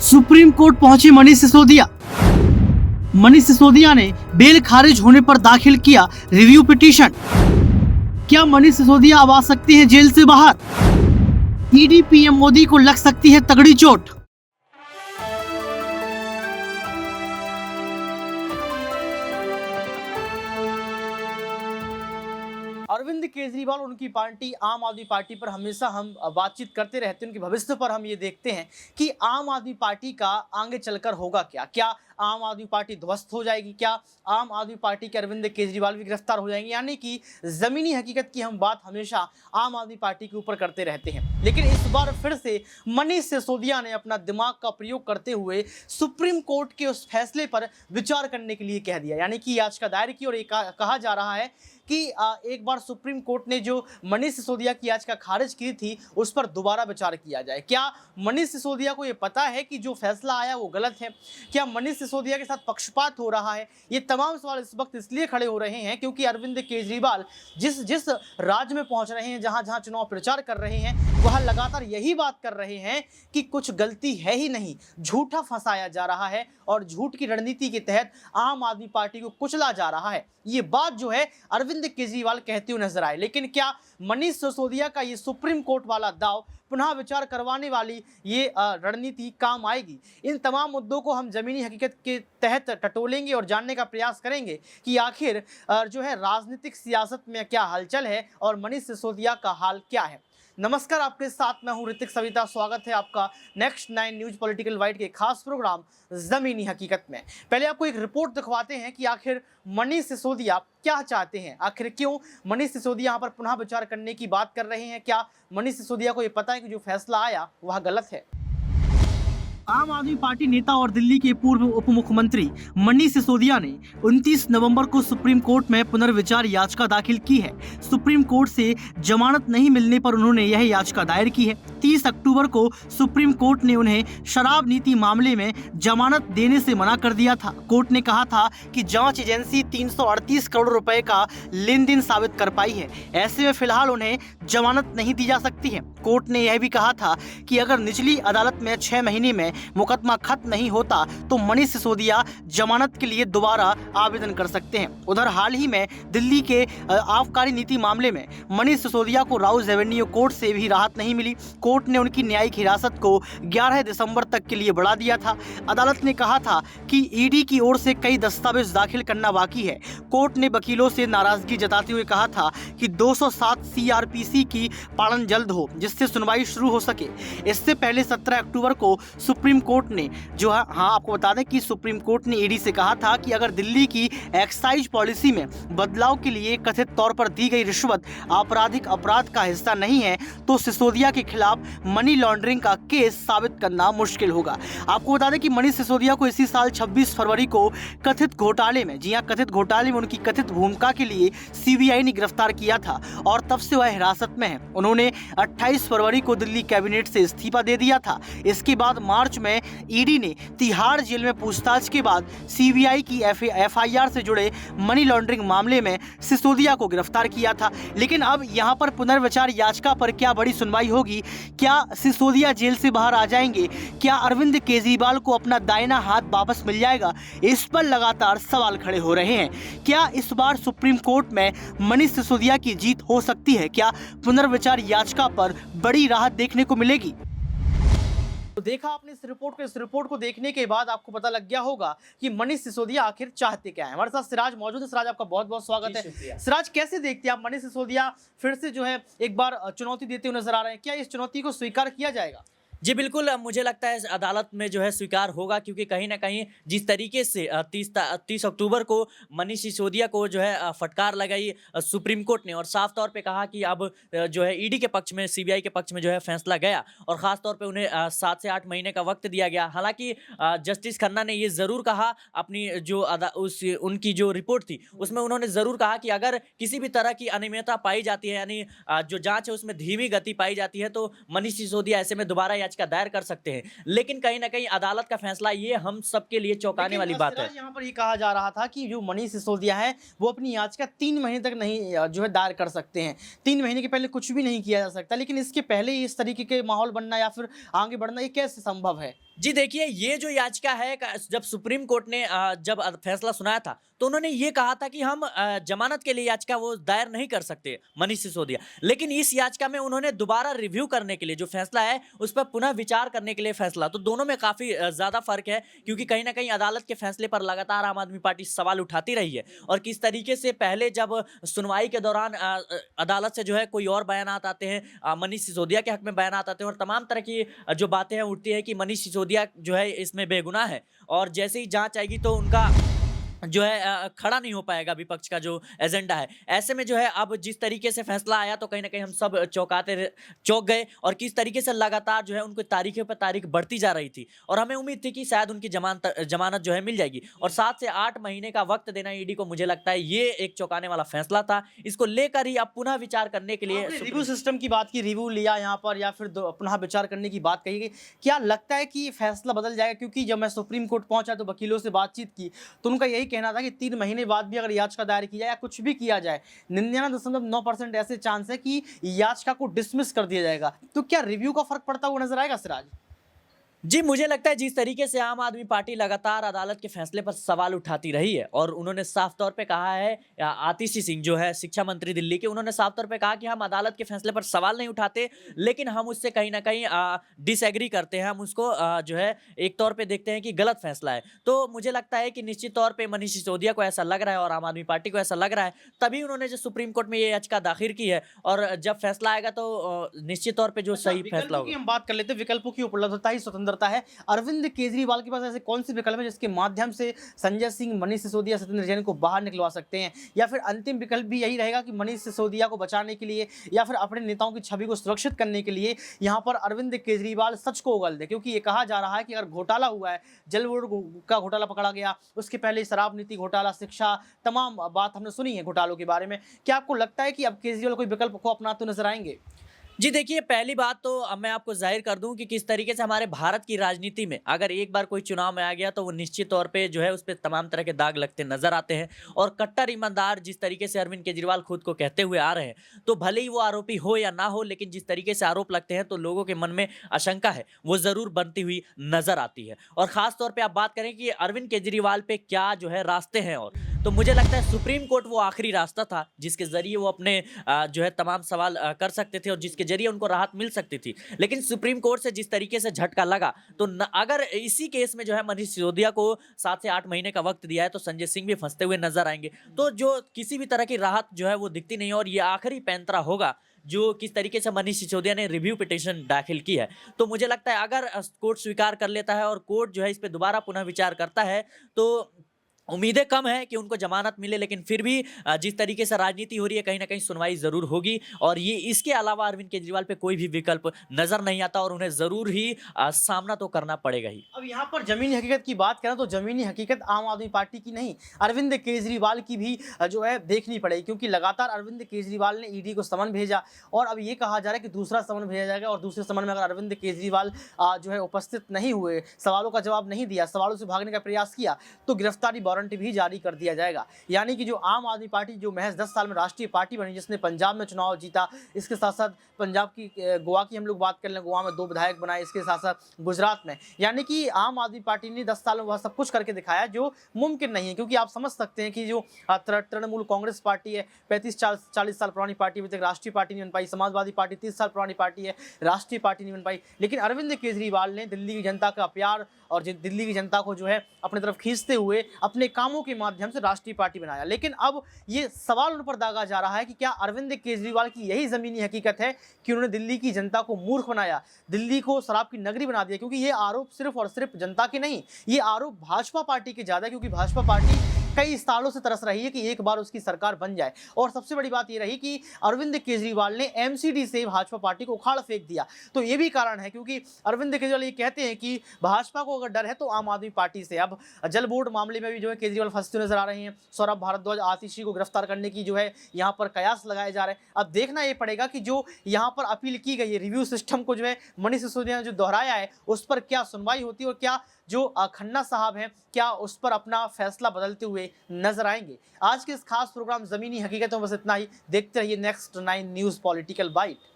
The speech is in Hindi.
सुप्रीम कोर्ट पहुंचे मनीष सिसोदिया। मनीष सिसोदिया ने बेल खारिज होने पर दाखिल किया रिव्यू पिटीशन। क्या मनीष सिसोदिया अब आ सकते हैं जेल से बाहर? ईडी पीएम मोदी को लग सकती है तगड़ी चोट। अरविंद केजरीवाल उनकी पार्टी आम आदमी पार्टी पर हमेशा हम बातचीत करते रहते हैं। उनके भविष्य पर हम ये देखते हैं कि आम आदमी पार्टी का आगे चलकर होगा क्या। क्या आम आदमी पार्टी ध्वस्त हो जाएगी? क्या आम आदमी पार्टी के अरविंद केजरीवाल भी गिरफ्तार हो जाएंगे? यानी कि जमीनी हकीकत की हम बात हमेशा आम आदमी पार्टी के ऊपर करते रहते हैं, लेकिन इस बार फिर से मनीष सिसोदिया ने अपना दिमाग का प्रयोग करते हुए सुप्रीम कोर्ट के उस फैसले पर विचार करने के लिए कह दिया। यानी कि याचिका दायर की और ये कहा जा रहा है कि एक बार सुप्रीम कोर्ट ने जो मनीष सिसोदिया की याचिका खारिज की थी उस पर दोबारा विचार किया जाए। क्या मनीष सिसोदिया को ये पता है कि जो फैसला आया वो गलत है? क्या मनीष सिसोदिया के साथ पक्षपात हो रहा है? ये तमाम सवाल इस वक्त इसलिए खड़े हो रहे हैं क्योंकि अरविंद केजरीवाल जिस राज्य में पहुंच रहे हैं, जहां जहां चुनाव प्रचार कर रहे हैं, वह लगातार यही बात कर रहे हैं कि कुछ गलती है ही नहीं, झूठा फंसाया जा रहा है और झूठ की रणनीति के तहत आम आदमी पार्टी को कुचला जा रहा है। ये बात जो है अरविंद केजरीवाल कहते हुए नजर आए। लेकिन क्या मनीष सिसोदिया का ये सुप्रीम कोर्ट वाला दाव, पुनः विचार करवाने वाली ये रणनीति काम आएगी? इन तमाम मुद्दों को हम जमीनी हकीकत के तहत टटोलेंगे और जानने का प्रयास करेंगे कि आखिर जो है राजनीतिक सियासत में क्या हलचल है और मनीष सिसोदिया का हाल क्या है। नमस्कार, आपके साथ मैं हूं ऋतिक सविता। स्वागत है आपका नेक्स्ट 9 न्यूज पॉलिटिकल वाइट के खास प्रोग्राम जमीनी हकीकत में। पहले आपको एक रिपोर्ट दिखवाते हैं कि आखिर मनीष सिसोदिया क्या चाहते हैं, आखिर क्यों मनीष सिसोदिया यहाँ पर पुनः विचार करने की बात कर रहे हैं। क्या मनीष सिसोदिया को ये पता है कि जो फैसला आया वह गलत है? आम आदमी पार्टी नेता और दिल्ली के पूर्व उप मुख्यमंत्री मनीष सिसोदिया ने 29 नवंबर को सुप्रीम कोर्ट में पुनर्विचार याचिका दाखिल की है। सुप्रीम कोर्ट से जमानत नहीं मिलने पर उन्होंने यह याचिका दायर की है। 30 अक्टूबर को सुप्रीम कोर्ट ने उन्हें शराब नीति मामले में जमानत देने से मना कर दिया था। कोर्ट ने कहा था कि जांच एजेंसी 338 करोड़ रुपए का लेन देन साबित कर पाई है, ऐसे में फिलहाल उन्हें जमानत नहीं दी जा सकती है। कोर्ट ने यह भी कहा था कि अगर निचली अदालत में 6 महीने में मुकदमा खत्म नहीं होता तो मनीष सिसोदिया जमानत के लिए दोबारा आवेदन कर सकते हैं। उधर हाल ही में दिल्ली के आबकारी नीति मामले में मनीष सिसोदिया को राउज एवेन्यू कोर्ट से भी राहत नहीं मिली। कोर्ट ने उनकी न्यायिक हिरासत को 11 दिसंबर तक के लिए बढ़ा दिया था। अदालत ने कहा था कि ईडी की ओर से कई दस्तावेज दाखिल करना बाकी है। कोर्ट ने वकीलों से नाराजगी जताते हुए कहा था कि 207 सीआरपीसी की पालन जल्द हो, जिससे सुनवाई शुरू हो सके। इससे पहले 17 अक्टूबर को सुप्रीम कोर्ट ने जो है आपको बता दें कि सुप्रीम कोर्ट ने ईडी से कहा था कि अगर दिल्ली की एक्साइज पॉलिसी में बदलाव के लिए कथित तौर पर दी गई रिश्वत आपराधिक अपराध का हिस्सा नहीं है तो सिसोदिया के खिलाफ मनी लॉन्ड्रिंग का केस साबित करना मुश्किल होगा। आपको बता दें कि मनीष सिसोदिया को इसी साल 26 फरवरी को कथित घोटाले में, जी हां, कथित घोटाले में उनकी कथित भूमिका के लिए सीबीआई ने गिरफ्तार किया था और तब से वह हिरासत में है। उन्होंने 28 फरवरी को दिल्ली कैबिनेट से इस्तीफा दे दिया था। इसके बाद मार्च में ईडी ने तिहाड़ जेल में पूछताछ के बाद सीबीआई की एफआईआर से जुड़े मनी लॉन्ड्रिंग मामले में सिसोदिया को गिरफ्तार किया था। लेकिन अब यहां पर पुनर्विचार याचिका पर क्या बड़ी सुनवाई होगी? क्या सिसोदिया जेल से बाहर आ जाएंगे? क्या अरविंद केजरीवाल को अपना दाहिना हाथ वापस मिल जाएगा? इस पर लगातार सवाल खड़े हो रहे हैं। क्या इस बार सुप्रीम कोर्ट में मनीष सिसोदिया की जीत हो सकती है? क्या पुनर्विचार याचिका पर बड़ी राहत देखने को मिलेगी? तो देखा आपने इस रिपोर्ट को देखने के बाद आपको पता लग गया होगा कि मनीष सिसोदिया आखिर चाहते क्या है। हमारे साथ सिराज मौजूद है। सिराज, आपका बहुत बहुत स्वागत है। सिराज, कैसे देखते हैं आप मनीष सिसोदिया फिर से जो है एक बार चुनौती देते हुए नजर आ रहे हैं? क्या इस चुनौती को स्वीकार किया जाएगा? जी बिल्कुल, मुझे लगता है अदालत में जो है स्वीकार होगा, क्योंकि कहीं ना कहीं जिस तरीके से 30 अक्टूबर को मनीष सिसोदिया को जो है फटकार लगाई सुप्रीम कोर्ट ने और साफ तौर पे कहा कि अब जो है ईडी के पक्ष में, सीबीआई के पक्ष में जो है फैसला गया और ख़ास तौर पे उन्हें 7 से 8 महीने का वक्त दिया गया। हालांकि जस्टिस खन्ना ने ये ज़रूर कहा अपनी जो उनकी जो रिपोर्ट थी उसमें उन्होंने ज़रूर कहा कि अगर किसी भी तरह की अनियमितता पाई जाती है, यानी जो जाँच है उसमें धीमी गति पाई जाती है, तो मनीष सिसोदिया ऐसे में दोबारा याचिका दायर कर सकते हैं। लेकिन कहीं ना कहीं अदालत का फैसला ये हम सबके लिए चौंकाने वाली बात है। यहाँ पर ये कहा जा रहा था कि जो मनीष सिसोदिया है वो अपनी याचिका 3 महीने तक नहीं जो है दायर कर सकते हैं। 3 महीने के पहले कुछ भी नहीं किया जा सकता, लेकिन इसके पहले इस तरीके के माहौल बनना या फिर आगे बढ़ना ये कैसे संभव है? जी देखिए, ये जो याचिका है जब सुप्रीम कोर्ट ने जब फैसला सुनाया था, तो उन्होंने ये कहा था कि हम जमानत के लिए याचिका वो दायर नहीं कर सकते मनीष सिसोदिया। लेकिन इस याचिका में उन्होंने दोबारा रिव्यू करने के लिए जो फैसला है, उस पर पुनः विचार करने के लिए फैसला। तो दोनों में काफ़ी ज़्यादा फ़र्क है, क्योंकि कहीं न कहीं अदालत के फैसले पर लगातार आम आदमी पार्टी सवाल उठाती रही है। और किस तरीके से पहले जब सुनवाई के दौरान अदालत से जो है कोई और बयानात आते हैं, मनीष सिसोदिया के हक में बयानात आते हैं और तमाम तरह की जो बातें हैं उठती है कि मनीष सिसोदिया जो है इसमें बेगुनाह है, और जैसे ही जांच आएगी तो उनका जो है खड़ा नहीं हो पाएगा विपक्ष का जो एजेंडा है। ऐसे में जो है अब जिस तरीके से फैसला आया तो कहीं न कहीं हम सब चौंक गए, और किस तरीके से लगातार जो है उनको तारीखों पे तारीख बढ़ती जा रही थी, और हमें उम्मीद थी कि शायद उनकी जमानत जो है मिल जाएगी, और 7 से 8 महीने का वक़्त देना ईडी को, मुझे लगता है ये एक चौंकाने वाला फैसला था। इसको लेकर ही अब पुनः विचार करने के लिए आपने रिव्यू सिस्टम की बात की, रिव्यू लिया यहाँ पर या फिर पुनः विचार करने की बात कही गई। क्या लगता है कि ये फैसला बदल जाएगा? क्योंकि जब मैं सुप्रीम कोर्ट पहुंचा तो वकीलों से बातचीत की तो उनका यही कहना था कि 3 महीने बाद भी अगर याचिका दायर की जाए या कुछ भी किया जाए, 99.9% ऐसे चांस है कि याचिका को डिसमिस कर दिया जाएगा। तो क्या रिव्यू का फर्क पड़ता हुआ नजर आएगा सिराज? जी, मुझे लगता है जिस तरीके से आम आदमी पार्टी लगातार अदालत के फैसले पर सवाल उठाती रही है, और उन्होंने साफ तौर पे कहा है, आतिशी सिंह जो है शिक्षा मंत्री दिल्ली के, उन्होंने साफ तौर पे कहा कि हम अदालत के फैसले पर सवाल नहीं उठाते, लेकिन हम उससे कहीं न कहीं डिसएग्री करते हैं, हम उसको जो है एक तौर पे देखते हैं कि गलत फैसला है। तो मुझे लगता है कि निश्चित तौर पे मनीष सिसोदिया को ऐसा लग रहा है और आम आदमी पार्टी को ऐसा लग रहा है, तभी उन्होंने जो सुप्रीम कोर्ट में ये याचिका दाखिल की है, और जब फैसला आएगा तो निश्चित तौर पे जो अच्छा, सही फैसला विकल्पों की होगा। हम बात कर लेते हैं। विकल्पों की उपलब्धता ही स्वतंत्रता है। अरविंद केजरीवाल के पास ऐसे कौन से विकल्प है जिसके माध्यम से संजय सिंह, मनीष सिसोदिया, सत्येंद्र जैन को बाहर निकलवा सकते हैं? या फिर अंतिम विकल्प भी यही रहेगा कि मनीष सिसोदिया को बचाने के लिए या फिर अपने नेताओं की छवि को सुरक्षित करने के लिए यहाँ पर अरविंद केजरीवाल सच को उगल दे? क्योंकि ये कहा जा रहा है कि अगर घोटाला हुआ है, जल बोर्ड का घोटाला पकड़ा गया, उसके पहले शराब नीति घोटाला, शिक्षा, तमाम बात हमने सुनी है घोटालों के बारे में। क्या आपको लगता है कि अब केजरीवाल कोई विकल्प को अपनाते नजर आएंगे? जी देखिए, पहली बात तो अब मैं आपको ज़ाहिर कर दूँ कि किस तरीके से हमारे भारत की राजनीति में अगर एक बार कोई चुनाव में आ गया तो वो निश्चित तौर पे जो है उस पे तमाम तरह के दाग लगते नज़र आते हैं। और कट्टर ईमानदार जिस तरीके से अरविंद केजरीवाल खुद को कहते हुए आ रहे हैं, तो भले ही वो आरोपी हो या ना हो, लेकिन जिस तरीके से आरोप लगते हैं तो लोगों के मन में आशंका है, वो ज़रूर बनती हुई नज़र आती है। और ख़ास तौर पे आप बात करें कि अरविंद केजरीवाल पे क्या जो है रास्ते हैं, और तो मुझे लगता है सुप्रीम कोर्ट वो आखिरी रास्ता था जिसके ज़रिए वो अपने जो है तमाम सवाल कर सकते थे और जिसके ज़रिए उनको राहत मिल सकती थी। लेकिन सुप्रीम कोर्ट से जिस तरीके से झटका लगा, तो अगर इसी केस में जो है मनीष सिसोदिया को 7 से 8 महीने का वक़्त दिया है, तो संजय सिंह भी फँसते हुए नज़र आएँगे। तो जो किसी भी तरह की राहत जो है वो दिखती नहीं है, और ये आखिरी पैंतरा होगा जो किस तरीके से मनीष सिसोदिया ने रिव्यू पिटीशन दाखिल की है। तो मुझे लगता है अगर कोर्ट स्वीकार कर लेता है और कोर्ट जो है इस पे दोबारा पुनः विचार करता है, तो उम्मीदें कम है कि उनको ज़मानत मिले, लेकिन फिर भी जिस तरीके से राजनीति हो रही है, कहीं न कहीं सुनवाई ज़रूर होगी, और ये इसके अलावा अरविंद केजरीवाल पे कोई भी विकल्प नज़र नहीं आता, और उन्हें ज़रूर ही सामना तो करना पड़ेगा ही। अब यहाँ पर ज़मीनी हकीकत की बात करें तो ज़मीनी हकीकत आम आदमी पार्टी की नहीं, अरविंद केजरीवाल की भी जो है देखनी पड़ेगी, क्योंकि लगातार अरविंद केजरीवाल ने ईडी को समन भेजा, और अब ये कहा जा रहा है कि दूसरा समन भेजा जाएगा, और दूसरे समन में अगर अरविंद केजरीवाल जो है उपस्थित नहीं हुए, सवालों का जवाब नहीं दिया, सवालों से भागने का प्रयास किया, तो गिरफ्तारी वारंट भी जारी कर दिया जाएगा। यानी कि जो आम आदमी पार्टी जो महज 10 साल में राष्ट्रीय पार्टी बनी, जिसने पंजाब में चुनाव जीता, इसके साथ साथ पंजाब की गोवा की हम लोग बात कर लें, गोवा में 2 विधायक बनाए, इसके साथ साथ गुजरात में, यानी कि आम आदमी पार्टी ने 10 साल में वह सब कुछ करके दिखाया जो मुमकिन नहीं है। क्योंकि आप समझ सकते हैं कि जो तृणमूल कांग्रेस पार्टी है, 35-40 साल पुरानी पार्टी, अभी तक राष्ट्रीय पार्टी नहीं बन पाई। समाजवादी पार्टी 30 साल पुरानी पार्टी है, राष्ट्रीय पार्टी नहीं बन पाई। लेकिन अरविंद केजरीवाल ने दिल्ली की जनता का प्यार और दिल्ली की जनता को जो है अपनी तरफ खींचते हुए अपने कामों के माध्यम से राष्ट्रीय पार्टी बनाया। लेकिन अब ये सवाल उन पर दागा जा रहा है कि क्या अरविंद केजरीवाल की यही ज़मीनी हकीकत है कि उन्होंने दिल्ली की जनता को मूर्ख बनाया, दिल्ली को शराब की नगरी बना दिया? क्योंकि ये आरोप सिर्फ और सिर्फ जनता के नहीं, ये आरोप भाजपा पार्टी के ज़्यादा है, क्योंकि भाजपा पार्टी कई सालों से तरस रही है कि एक बार उसकी सरकार बन जाए। और सबसे बड़ी बात ये रही कि अरविंद केजरीवाल ने एमसीडी से भाजपा पार्टी को उखाड़ फेंक दिया। तो ये भी कारण है, क्योंकि अरविंद केजरीवाल ये कहते हैं कि भाजपा को अगर डर है तो आम आदमी पार्टी से। अब जल बोर्ड मामले में भी जो है केजरीवाल फंसते नजर आ रहे हैं। सौरभ भारद्वाज, आतिशी को गिरफ्तार करने की जो है यहाँ पर कयास लगाए जा रहे हैं। अब देखना ये पड़ेगा कि जो यहाँ पर अपील की गई है, रिव्यू सिस्टम को जो है मनीष सिसोदिया ने जो दोहराया है, उस पर क्या सुनवाई होती है, और क्या जो खन्ना साहब हैं क्या उस पर अपना फैसला बदलते हुए नजर आएंगे। आज के इस खास प्रोग्राम ज़मीनी हकीकतों में बस इतना ही। देखते रहिए नेक्स्ट 9 न्यूज़ पॉलिटिकल बाइट।